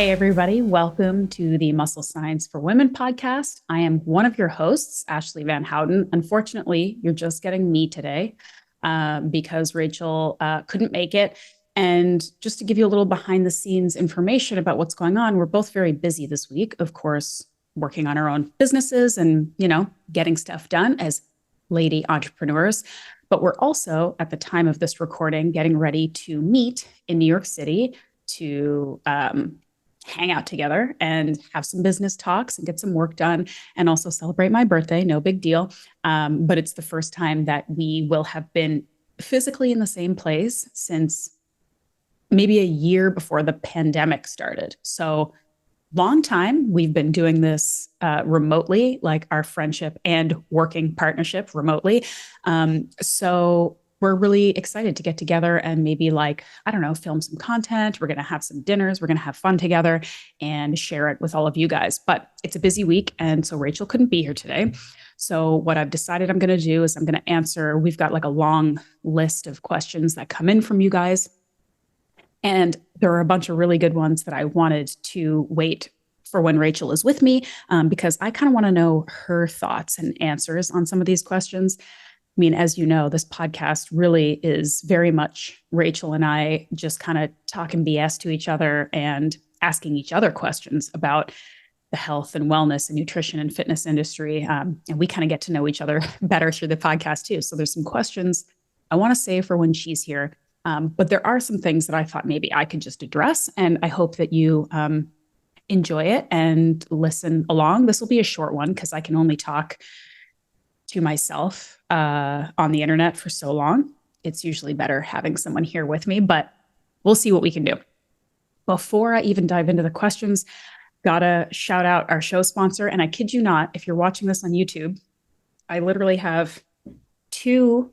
Hey, everybody. Welcome to the Muscle Science for Women podcast. I am one of your hosts, Ashleigh Van Houten. Unfortunately, you're just getting me today because Rachel couldn't make it. And just to give you a little behind the scenes information about what's going on, we're both very busy this week, of course, working on our own businesses and, getting stuff done as lady entrepreneurs. But we're also, at the time of this recording, getting ready to meet in New York City to hang out together and have some business talks and get some work done and also celebrate my birthday. No big deal. But it's the first time that we will have been physically in the same place since maybe a year before the pandemic started. So long time. We've been doing this remotely, like our friendship and working partnership remotely. So we're really excited to get together and maybe film some content. We're going to have some dinners. We're going to have fun together and share it with all of you guys. But it's a busy week. And so Rachel couldn't be here today. So what I've decided I'm going to do is I'm going to answer, we've got like a long list of questions that come in from you guys. And there are a bunch of really good ones that I wanted to wait for when Rachel is with me, because I kind of want to know her thoughts and answers on some of these questions. I mean, as you know, this podcast really is very much Rachel and I just kind of talking BS to each other and asking each other questions about the health and wellness and nutrition and fitness industry. And we kind of get to know each other better through the podcast too. So there's some questions I want to save for when she's here. But there are some things that I thought maybe I could just address, and I hope that you enjoy it and listen along. This will be a short one because I can only talk to myself on the internet for so long. It's usually better having someone here with me, but we'll see what we can do. Before I even dive into the questions, gotta shout out our show sponsor. And I kid you not, if you're watching this on YouTube, I literally have 2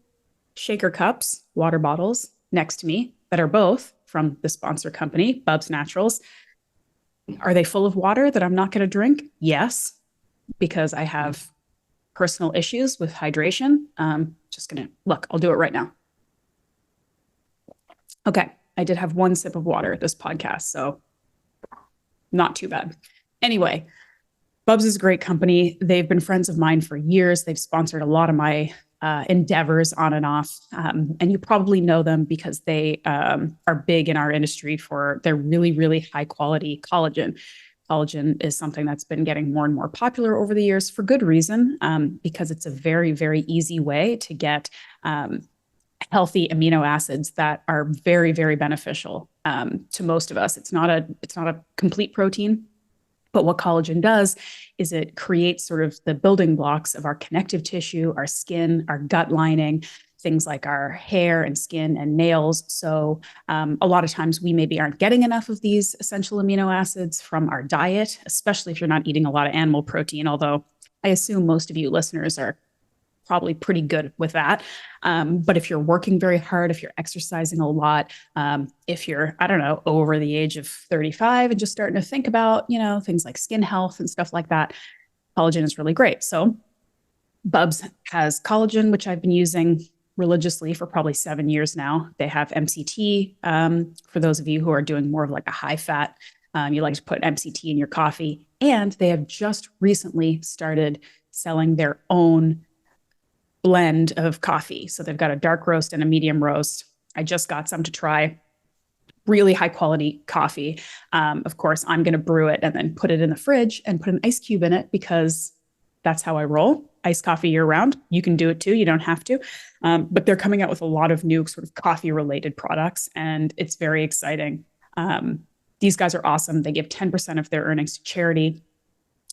shaker cups, water bottles, next to me that are both from the sponsor company, Bubs Naturals. Are they full of water that I'm not going to drink? Yes, because I have personal issues with hydration. Just going to look, I'll do it right now. Okay, I did have 1 sip of water this podcast, so not too bad. Anyway, Bubs is a great company. They've been friends of mine for years. They've sponsored a lot of my endeavors on and off. And you probably know them because they are big in our industry for their really, really high quality collagen. Collagen is something that's been getting more and more popular over the years for good reason, because it's a very, very easy way to get healthy amino acids that are very, very beneficial to most of us. It's not a complete protein. But what collagen does is it creates sort of the building blocks of our connective tissue, our skin, our gut lining, things like our hair and skin and nails. So a lot of times we maybe aren't getting enough of these essential amino acids from our diet, especially if you're not eating a lot of animal protein, although I assume most of you listeners are probably pretty good with that. But if you're working very hard, if you're exercising a lot, if you're, over the age of 35 and just starting to think about, things like skin health and stuff like that, collagen is really great. So Bubs has collagen, which I've been using religiously for probably 7 years now. They have MCT, for those of you who are doing more of like a high fat, you like to put MCT in your coffee. And they have just recently started selling their own blend of coffee. So they've got a dark roast and a medium roast. I just got some to try. Really high quality coffee. Of course, I'm going to brew it and then put it in the fridge and put an ice cube in it because that's how I roll. Iced coffee year round. You can do it too. You don't have to. But they're coming out with a lot of new sort of coffee related products, and it's very exciting. These guys are awesome. They give 10% of their earnings to charity.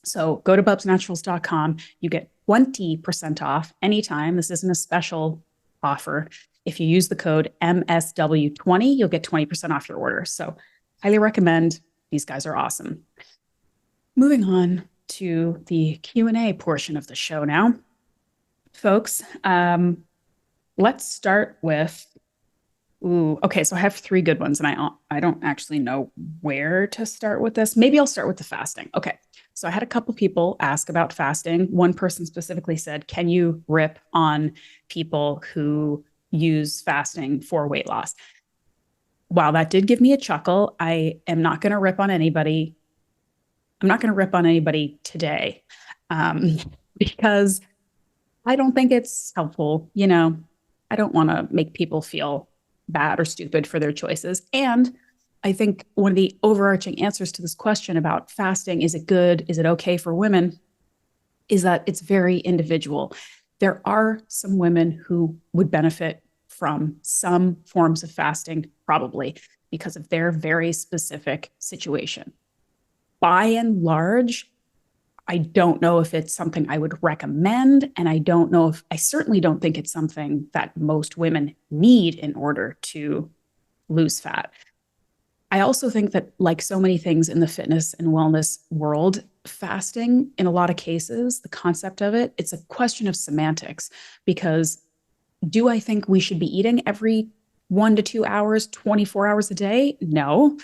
So go to bubsnaturals.com. You get 20% off anytime. This isn't a special offer. If you use the code MSW20, you'll get 20% off your order. So highly recommend. These guys are awesome. Moving on to the Q&A portion of the show now. Folks, let's start with, okay, so I have 3 good ones, and I don't actually know where to start with this. Maybe I'll start with the fasting. Okay. So I had a couple people ask about fasting. One person specifically said, can you rip on people who use fasting for weight loss? Wow, that did give me a chuckle. I am not going to rip on anybody. I'm not going to rip on anybody today, um, because I don't think it's helpful. I don't want to make people feel bad or stupid for their choices. And I think one of the overarching answers to this question about fasting, is it good? Is it okay for women? Is that it's very individual. There are some women who would benefit from some forms of fasting, probably because of their very specific situation. By and large, I don't know if it's something I would recommend. And I certainly don't think it's something that most women need in order to lose fat. I also think that, like so many things in the fitness and wellness world, fasting, in a lot of cases, the concept of it, it's a question of semantics. Because do I think we should be eating every 1 to 2 hours, 24 hours a day? No.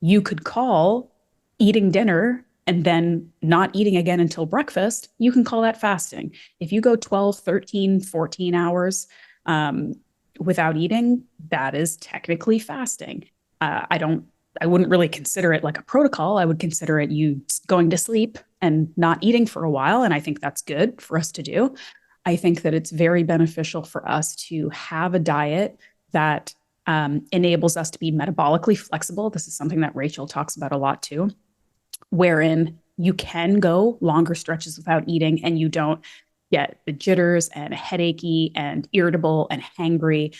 You could call eating dinner and then not eating again until breakfast. You can call that fasting. If you go 12, 13, 14 hours um, without eating, that is technically fasting. I wouldn't really consider it like a protocol. I would consider it you going to sleep and not eating for a while. And I think that's good for us to do. I think that it's very beneficial for us to have a diet that enables us to be metabolically flexible. This is something that Rachel talks about a lot too, wherein you can go longer stretches without eating and you don't get the jitters and headachy and irritable and hangry.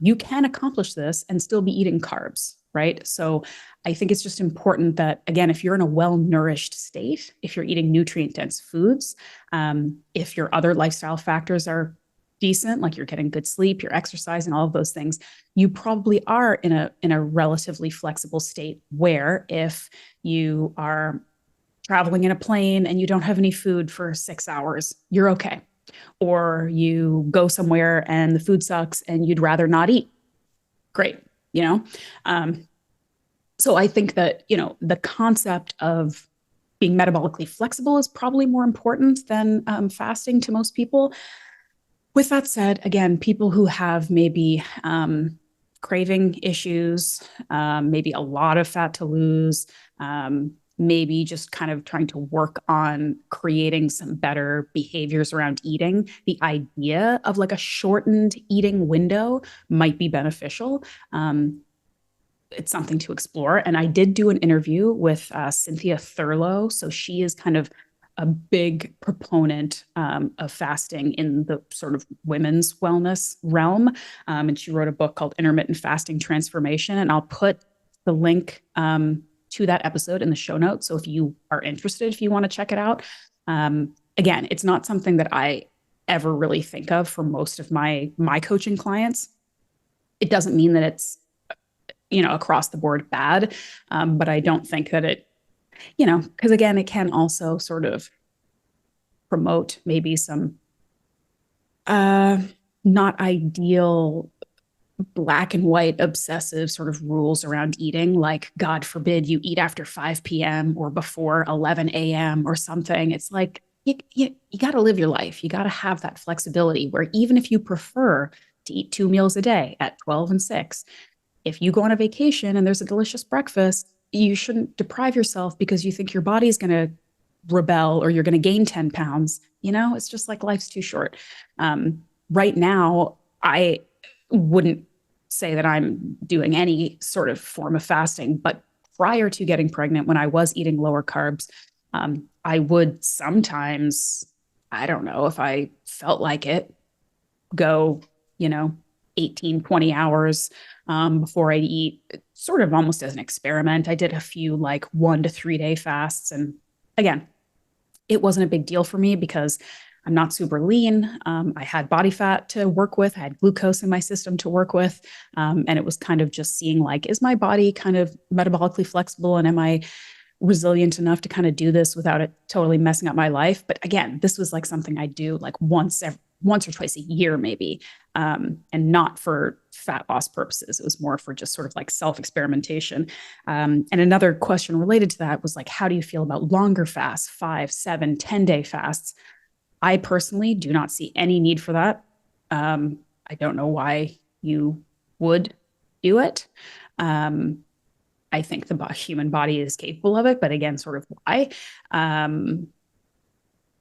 You can accomplish this and still be eating carbs, right? So I think it's just important that, again, if you're in a well-nourished state, if you're eating nutrient-dense foods, if your other lifestyle factors are decent, like you're getting good sleep, you're exercising, all of those things, you probably are in a relatively flexible state where if you are traveling in a plane and you don't have any food for 6 hours, you're okay. Or you go somewhere and the food sucks and you'd rather not eat. Great, you know? Um, so I think that, the concept of being metabolically flexible is probably more important than fasting to most people. With that said, again, people who have maybe craving issues, maybe a lot of fat to lose, maybe just kind of trying to work on creating some better behaviors around eating, the idea of like a shortened eating window might be beneficial. It's something to explore. And I did do an interview with Cynthia Thurlow. So she is kind of a big proponent of fasting in the sort of women's wellness realm. And she wrote a book called Intermittent Fasting Transformation. And I'll put the link to that episode in the show notes. So if you are interested, if you want to check it out. Again, it's not something that I ever really think of for most of my coaching clients. It doesn't mean that it's across the board bad. But I don't think that because again, it can also sort of promote maybe some not ideal black and white obsessive sort of rules around eating, like God forbid you eat after 5 p.m. or before 11 a.m. or something. It's like you got to live your life. You got to have that flexibility where even if you prefer to eat 2 meals a day at 12 and 6, if you go on a vacation and there's a delicious breakfast, you shouldn't deprive yourself because you think your body's going to rebel or you're going to gain 10 pounds. It's just like life's too short. Right now, I wouldn't say that I'm doing any sort of form of fasting, but prior to getting pregnant, when I was eating lower carbs, I would sometimes, I don't know if I felt like it, go, 18, 20 hours before I'd eat, sort of almost as an experiment. I did a few like 1 to 3 day fasts. And again, it wasn't a big deal for me because I'm not super lean. I had body fat to work with. I had glucose in my system to work with. And it was kind of just seeing like, is my body kind of metabolically flexible and am I resilient enough to kind of do this without it totally messing up my life? But again, this was like something I do like once or twice a year, maybe, and not for fat loss purposes. It was more for just sort of like self-experimentation. And another question related to that was like, how do you feel about longer fasts, 5, 7, 10-day fasts? I personally do not see any need for that. I don't know why you would. do it. Um, I think the human body is capable of it, but again, sort of why? Um,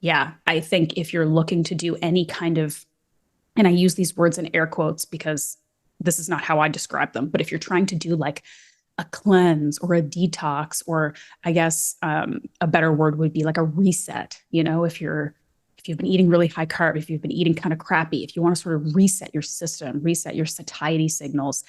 yeah, I think if you're looking to do any kind of, and I use these words in air quotes because this is not how I describe them, but if you're trying to do like a cleanse or a detox, or I guess a better word would be like a reset, if you've been eating really high carb, if you've been eating kind of crappy, if you want to sort of reset your system, reset your satiety signals,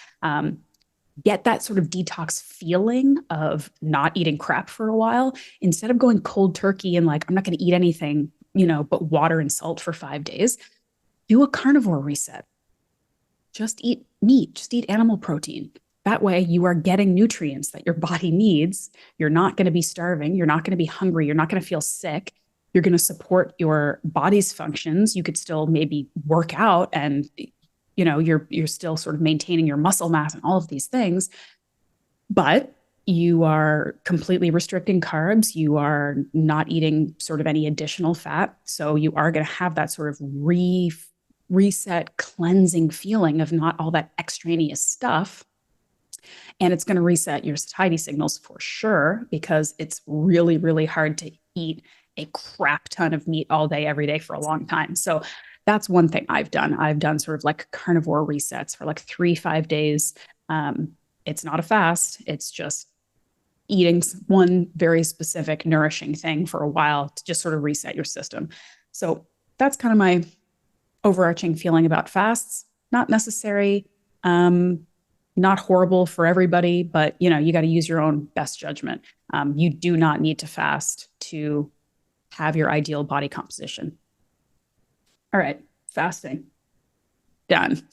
get that sort of detox feeling of not eating crap for a while, instead of going cold turkey and like, I'm not going to eat anything, but water and salt for 5 days, do a carnivore reset. Just eat meat, just eat animal protein. That way, you are getting nutrients that your body needs. You're not going to be starving. You're not going to be hungry. You're not going to feel sick. You're going to support your body's functions. You could still maybe work out, and you're still sort of maintaining your muscle mass and all of these things, but you are completely restricting carbs. You are not eating sort of any additional fat. So you are going to have that sort of reset, cleansing feeling of not all that extraneous stuff. And it's going to reset your satiety signals for sure, because it's really, really hard to eat a crap ton of meat all day, every day for a long time. So that's one thing I've done. I've done sort of like carnivore resets for like 3-5 days. It's not a fast, it's just eating one very specific nourishing thing for a while to just sort of reset your system. So that's kind of my overarching feeling about fasts. Not necessary, not horrible for everybody, but you got to use your own best judgment. You do not need to fast to have your ideal body composition. All right, fasting done.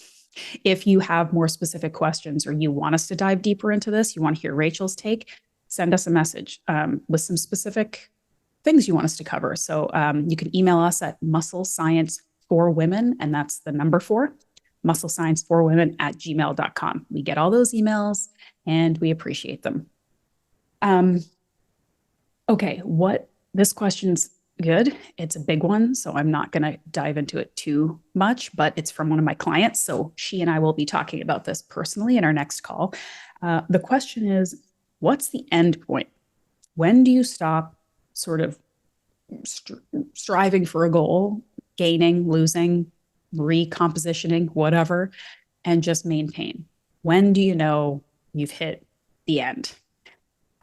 If you have more specific questions or you want us to dive deeper into this, you want to hear Rachel's take, send us a message with some specific things you want us to cover. So you can email us at Muscle Science for Women, and that's the number 4, Muscle Science for Women at gmail.com. We get all those emails and we appreciate them. Okay, this question's good. It's a big one, so I'm not going to dive into it too much, but it's from one of my clients. So she and I will be talking about this personally in our next call. The question is, what's the end point? When do you stop sort of striving for a goal, gaining, losing, recompositioning, whatever, and just maintain? When do you know you've hit the end?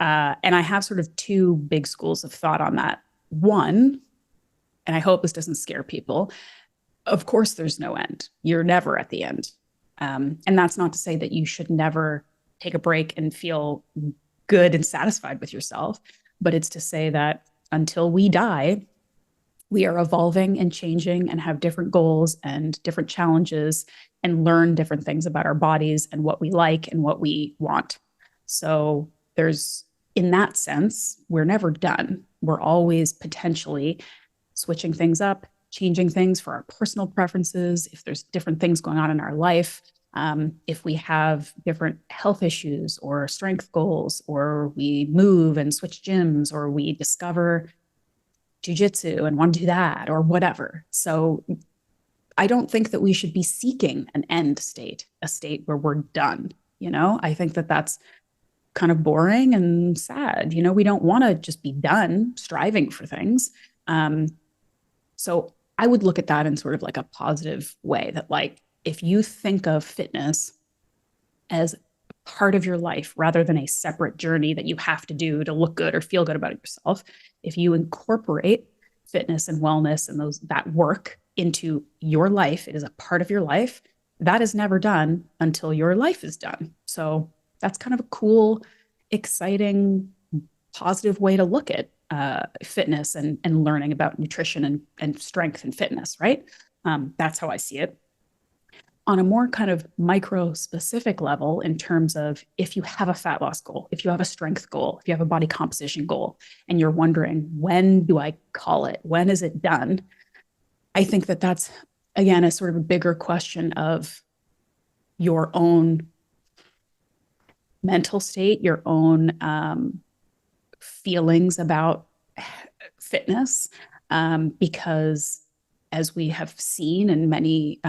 And I have sort of 2 big schools of thought on that. One, and I hope this doesn't scare people, of course, there's no end. You're never at the end. And that's not to say that you should never take a break and feel good and satisfied with yourself, but it's to say that until we die, we are evolving and changing and have different goals and different challenges and learn different things about our bodies and what we like and what we want. So in that sense, we're never done. We're always potentially switching things up, changing things for our personal preferences. If there's different things going on in our life, if we have different health issues or strength goals, or we move and switch gyms, or we discover jujitsu and want to do that, or whatever. So I don't think that we should be seeking an end state, a state where we're done. I think that that's kind of boring and sad. We don't want to just be done striving for things. So I would look at that in sort of like a positive way, that like, if you think of fitness as part of your life rather than a separate journey that you have to do to look good or feel good about yourself, if you incorporate fitness and wellness and that work into your life, it is a part of your life, that is never done until your life is done. So that's kind of a cool, exciting, positive way to look at fitness and learning about nutrition and strength and fitness, right? That's how I see it. On a more kind of micro specific level, in terms of if you have a fat loss goal, if you have a strength goal, if you have a body composition goal, and you're wondering, when do I call it? When is it done? I think that that's, again, a sort of a bigger question of your own mental state, your own feelings about fitness, because as we have seen in many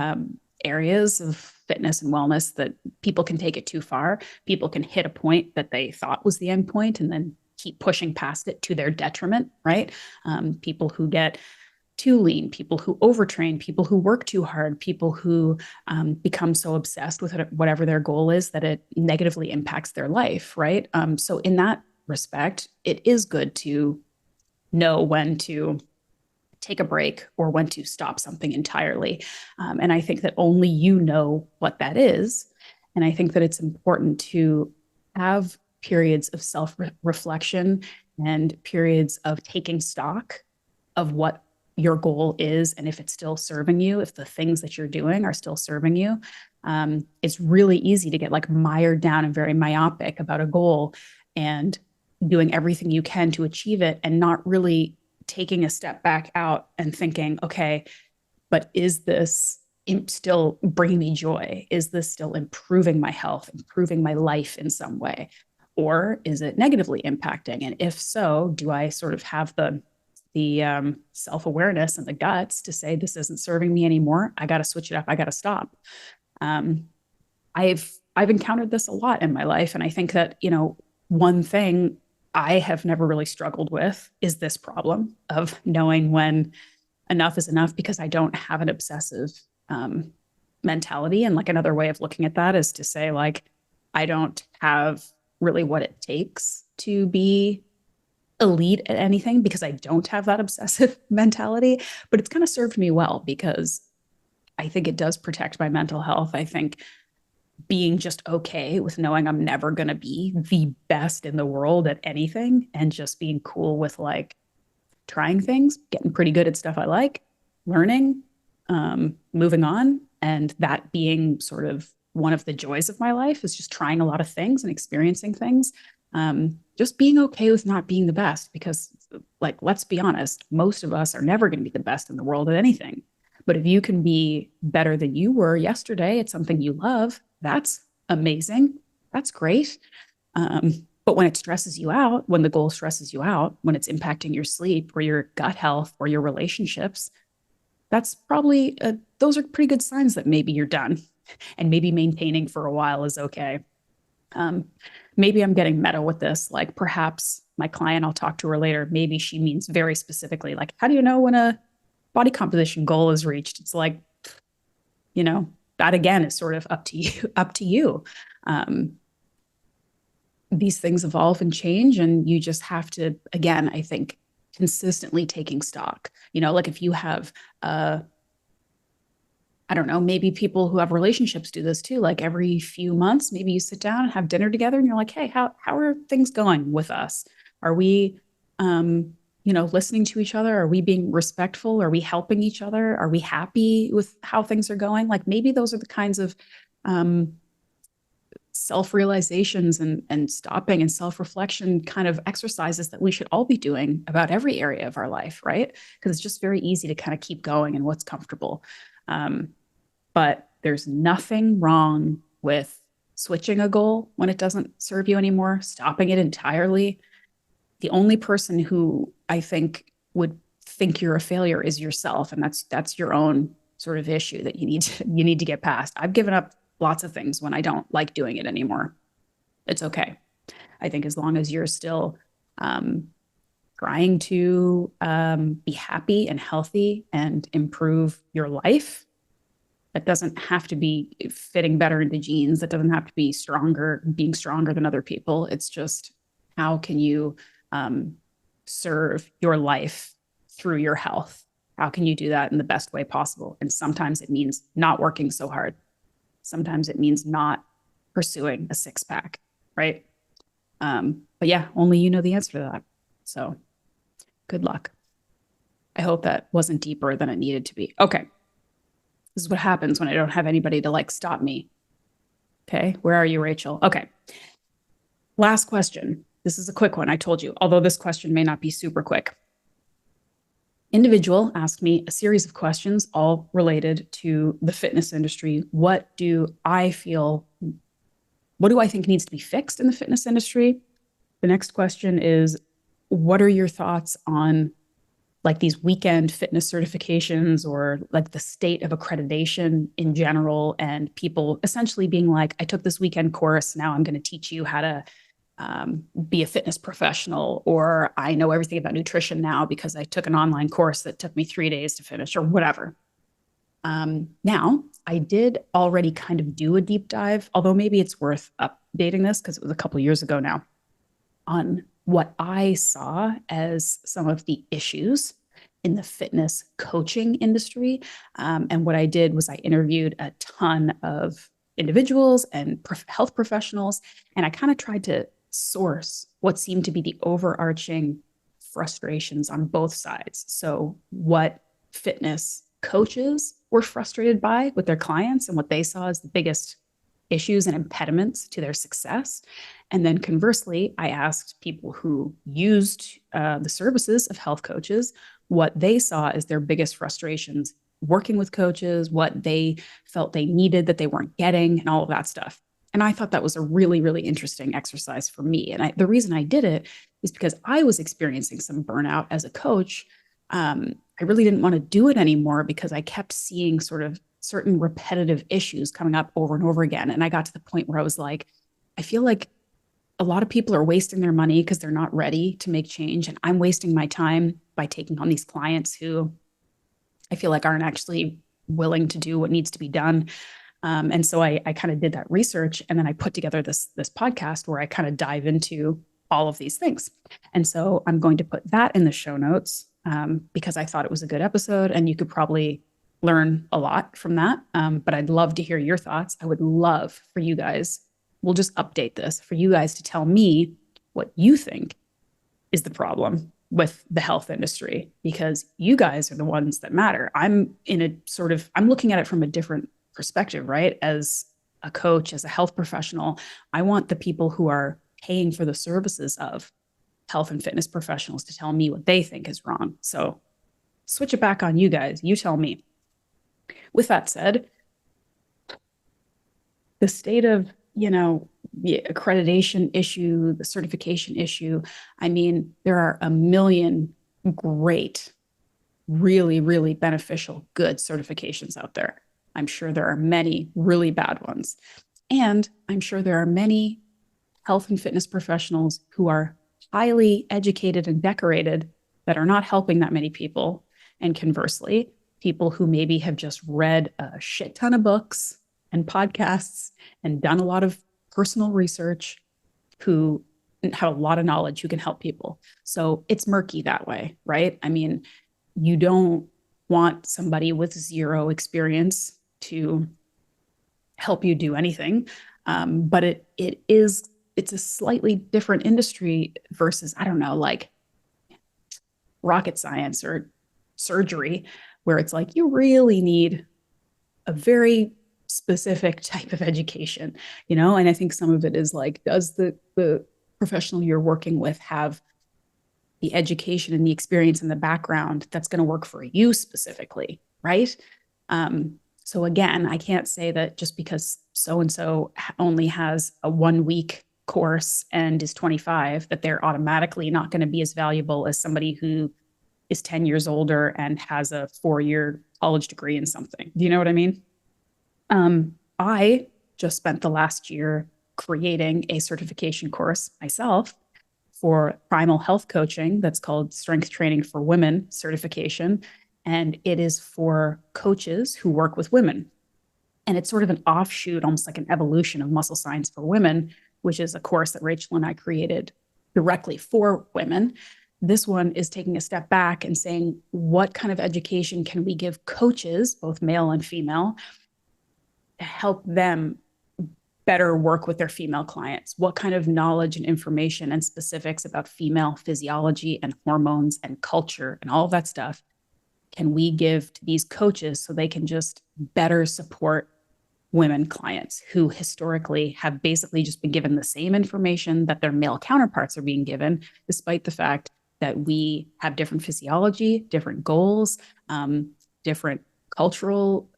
areas of fitness and wellness that people can take it too far. People can hit a point that they thought was the end point and then keep pushing past it to their detriment, right? People who get too lean, people who overtrain, people who work too hard, people who become so obsessed with whatever their goal is that it negatively impacts their life, right? So in that respect, it is good to know when to take a break or when to stop something entirely. And I think that only you know what that is. And I think that it's important to have periods of self-reflection and periods of taking stock of what your goal is and if it's still serving you, if the things that you're doing are still serving you. It's really easy to get like mired down and very myopic about a goal and doing everything you can to achieve it and not really taking a step back out and thinking, okay, but is this still bringing me joy? Is this still improving my health, improving my life in some way? Or is it negatively impacting? And if so, do I sort of have the self-awareness and the guts to say, this isn't serving me anymore. I got to switch it up. I got to stop. I've encountered this a lot in my life. And I think that, one thing I have never really struggled with is this problem of knowing when enough is enough, because I don't have an obsessive mentality. And like another way of looking at that is to say, like, I don't have really what it takes to be elite at anything because I don't have that obsessive mentality, but it's kind of served me well because I think it does protect my mental health. I think being just okay with knowing I'm never going to be the best in the world at anything and just being cool with like trying things, getting pretty good at stuff I like, learning, moving on. And that being sort of one of the joys of my life is just trying a lot of things and experiencing things. Just being okay with not being the best, because like, let's be honest, most of us are never going to be the best in the world at anything. But if you can be better than you were yesterday at something you love, that's amazing. That's great. But when it stresses you out, when the goal stresses you out, when it's impacting your sleep or your gut health or your relationships, that's probably, those are pretty good signs that maybe you're done and maybe maintaining for a while is okay. Maybe I'm getting meta with this. Like perhaps my client, I'll talk to her later. Maybe she means very specifically, like, how do you know when a body composition goal is reached? It's like, that again is sort of up to you. These things evolve and change, and you just have to, again, I think, consistently taking stock. Like if you have I don't know, maybe people who have relationships do this too. Like every few months, maybe you sit down and have dinner together and you're like, hey, how are things going with us? Are we, listening to each other? Are we being respectful? Are we helping each other? Are we happy with how things are going? Like maybe those are the kinds of self-realizations and stopping and self-reflection kind of exercises that we should all be doing about every area of our life, right? Because it's just very easy to kind of keep going and what's comfortable. But there's nothing wrong with switching a goal when it doesn't serve you anymore, stopping it entirely. The only person who I think would think you're a failure is yourself. And that's your own sort of issue that you need to get past. I've given up lots of things when I don't like doing it anymore. It's okay. I think as long as you're still trying to be happy and healthy and improve your life, that doesn't have to be fitting better into jeans. That doesn't have to be being stronger than other people. It's just, how can you serve your life through your health? How can you do that in the best way possible? And sometimes it means not working so hard. Sometimes it means not pursuing a six-pack, right? But yeah, only you know the answer to that. So good luck. I hope that wasn't deeper than it needed to be. Okay. This is what happens when I don't have anybody to like stop me. Okay. Where are you, Rachel? Okay. Last question. This is a quick one. I told you, although this question may not be super quick. Individual asked me a series of questions, all related to the fitness industry. What do I think needs to be fixed in the fitness industry? The next question is, what are your thoughts on like these weekend fitness certifications or like the state of accreditation in general, and people essentially being like, I took this weekend course, now I'm going to teach you how to be a fitness professional, or I know everything about nutrition now because I took an online course that took me 3 days to finish, or whatever. Now, I did already kind of do a deep dive, although maybe it's worth updating this because it was a couple of years ago now, on what I saw as some of the issues in the fitness coaching industry. And what I did was I interviewed a ton of individuals and health professionals, and I kind of tried to source what seemed to be the overarching frustrations on both sides. So, what fitness coaches were frustrated by with their clients and what they saw as the biggest issues and impediments to their success. And then conversely, I asked people who used the services of health coaches what they saw as their biggest frustrations working with coaches, what they felt they needed that they weren't getting, and all of that stuff. And I thought that was a really, really interesting exercise for me. And the reason I did it is because I was experiencing some burnout as a coach. I really didn't want to do it anymore because I kept seeing sort of certain repetitive issues coming up over and over again. And I got to the point where I was like, I feel like a lot of people are wasting their money because they're not ready to make change. And I'm wasting my time by taking on these clients who I feel like aren't actually willing to do what needs to be done. And so I kind of did that research, and then I put together this podcast where I kind of dive into all of these things. And so I'm going to put that in the show notes because I thought it was a good episode, and you could probably learn a lot from that. But I'd love to hear your thoughts. I would love for you guys, we'll just update this, for you guys to tell me what you think is the problem with the health industry, because you guys are the ones that matter. I'm looking at it from a different perspective, right? As a coach, as a health professional, I want the people who are paying for the services of health and fitness professionals to tell me what they think is wrong. So switch it back on you guys. You tell me. With that said, the state of, the accreditation issue, the certification issue, I mean, there are a million great, really, really beneficial, good certifications out there. I'm sure there are many really bad ones. And I'm sure there are many health and fitness professionals who are highly educated and decorated that are not helping that many people. And conversely, people who maybe have just read a shit ton of books and podcasts and done a lot of personal research, who have a lot of knowledge, who can help people. So it's murky that way, right? I mean, you don't want somebody with zero experience to help you do anything. But it's a slightly different industry versus, I don't know, like rocket science or surgery, where it's like you really need a very specific type of education, and I think some of it is like, does the professional you're working with have the education and the experience and the background that's going to work for you specifically, right? So again, I can't say that just because so-and-so only has a 1 week course and is 25, that they're automatically not going to be as valuable as somebody who is 10 years older and has a 4-year college degree in something. Do you know what I mean? I just spent the last year creating a certification course myself for primal health coaching that's called Strength Training for Women certification. And it is for coaches who work with women. And it's sort of an offshoot, almost like an evolution of Muscle Science for Women, which is a course that Rachel and I created directly for women. This one is taking a step back and saying, what kind of education can we give coaches, both male and female, to help them better work with their female clients? What kind of knowledge and information and specifics about female physiology and hormones and culture and all of that stuff can we give to these coaches so they can just better support women clients who historically have basically just been given the same information that their male counterparts are being given, despite the fact that we have different physiology, different goals, different cultural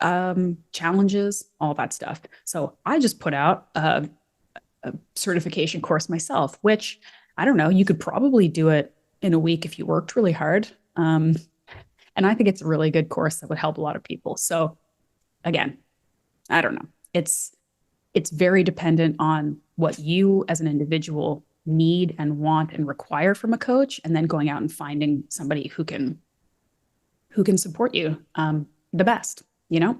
challenges, all that stuff. So I just put out a certification course myself, which, I don't know, you could probably do it in a week if you worked really hard. And I think it's a really good course that would help a lot of people. So again, I don't know. It's very dependent on what you as an individual need and want and require from a coach, and then going out and finding somebody who can support you the best, you know?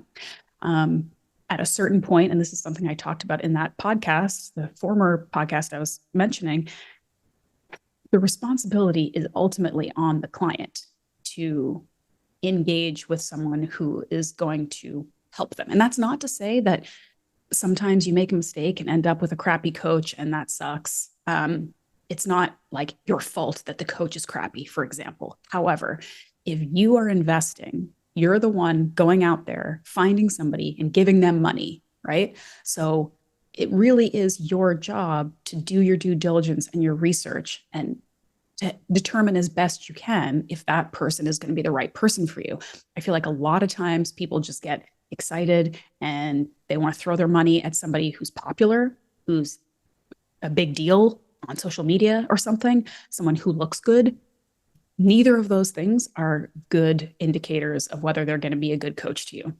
At a certain point, and this is something I talked about in that podcast, the former podcast I was mentioning, the responsibility is ultimately on the client to engage with someone who is going to help them. And that's not to say that sometimes you make a mistake and end up with a crappy coach and that sucks. It's not like your fault that the coach is crappy, for example. However, if you are investing, you're the one going out there, finding somebody and giving them money, right? So it really is your job to do your due diligence and your research and to determine as best you can if that person is going to be the right person for you. I feel like a lot of times people just get excited and they want to throw their money at somebody who's popular, who's a big deal on social media or something, someone who looks good. Neither of those things are good indicators of whether they're going to be a good coach to you.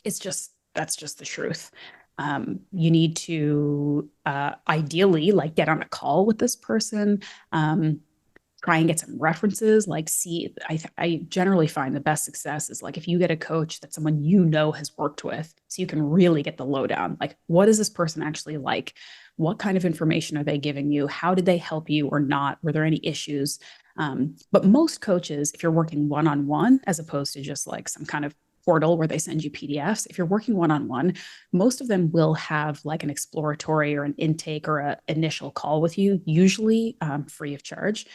That's just the truth. You need to ideally like get on a call with this person, try and get some references, like see, I generally find the best success is like if you get a coach that someone you know has worked with, so you can really get the lowdown. Like, what is this person actually like? What kind of information are they giving you? How did they help you or not? Were there any issues? But most coaches, if you're working one-on-one, as opposed to just like some kind of portal where they send you PDFs, if you're working one-on-one, most of them will have like an exploratory or an intake or an initial call with you, usually free of charge,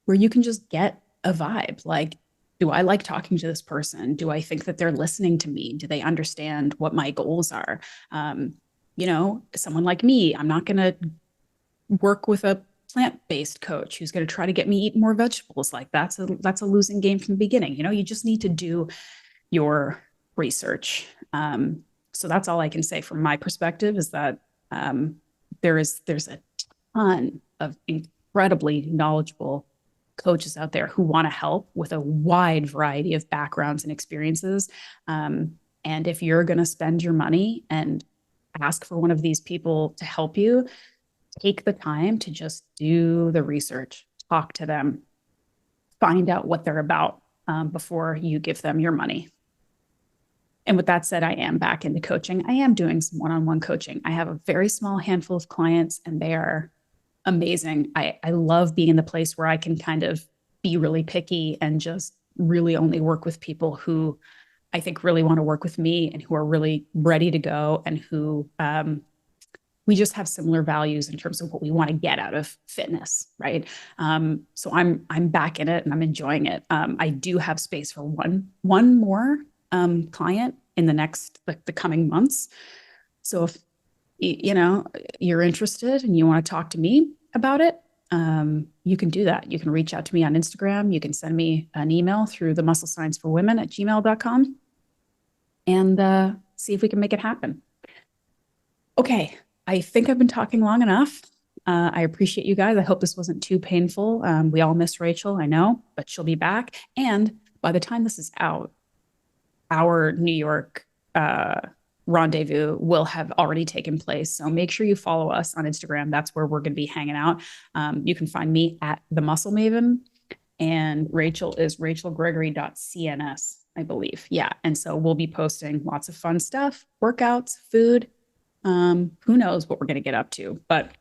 where you can just get a vibe. Like, do I like talking to this person? Do I think that they're listening to me? Do they understand what my goals are? Someone like me, I'm not going to work with a plant-based coach who's going to try to get me eat more vegetables. Like that's a losing game from the beginning. You just need to do your research. So that's all I can say from my perspective is that there's a ton of incredibly knowledgeable coaches out there who want to help with a wide variety of backgrounds and experiences. And if you're going to spend your money and ask for one of these people to help you, take the time to just do the research, talk to them, find out what they're about before you give them your money. And with that said, I am back into coaching. I am doing some one-on-one coaching. I have a very small handful of clients and they are amazing. I love being in the place where I can kind of be really picky and just really only work with people who I think really want to work with me and who are really ready to go and who we just have similar values in terms of what we want to get out of fitness, right? So I'm back in it and I'm enjoying it. I do have space for one more client in the coming months. So if you're interested and you want to talk to me about it, you can do that. You can reach out to me on Instagram. You can send me an email through the musclescienceforwomen@gmail.com and see if we can make it happen. Okay. I think I've been talking long enough. I appreciate you guys. I hope this wasn't too painful. We all miss Rachel, I know, but she'll be back. And by the time this is out, our New York rendezvous will have already taken place. So make sure you follow us on Instagram. That's where we're going to be hanging out. You can find me at The Muscle Maven, and Rachel is rachelgregory.cns, I believe. Yeah. And so we'll be posting lots of fun stuff, workouts, food. Who knows what we're going to get up to, but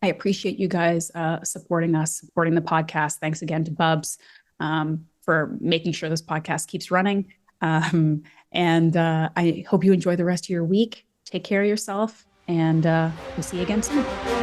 I appreciate you guys supporting us, supporting the podcast. Thanks again to Bubs for making sure this podcast keeps running. And I hope you enjoy the rest of your week. Take care of yourself, and we'll see you again soon.